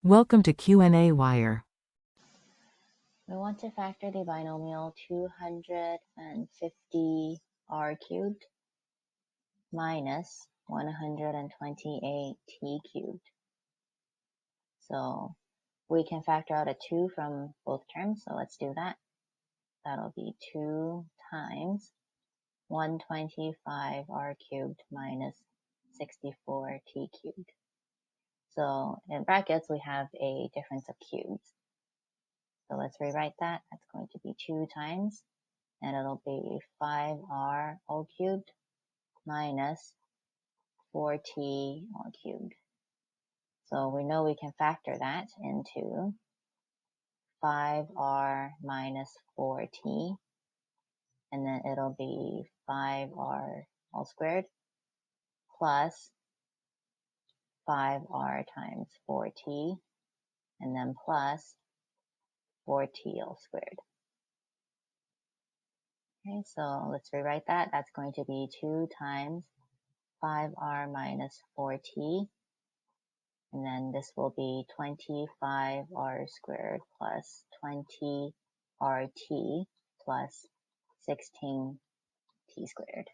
Welcome to Q&A Wire. We want to factor the binomial 250r cubed minus 128t cubed. So we can factor out a 2 from both terms, so let's do that. That'll be 2 times 125r cubed minus 64t cubed. So in brackets, we have a difference of cubes. So let's rewrite that. That's going to be 2 times, and it'll be 5r all cubed minus 4t all cubed. So we know we can factor that into 5r minus 4t, and then it'll be 5r all squared plus 5r times 4t, and then plus 4t all squared. Okay, so let's rewrite that. That's going to be 2 times 5r minus 4t, and then this will be 25r squared plus 20rt plus 16t squared.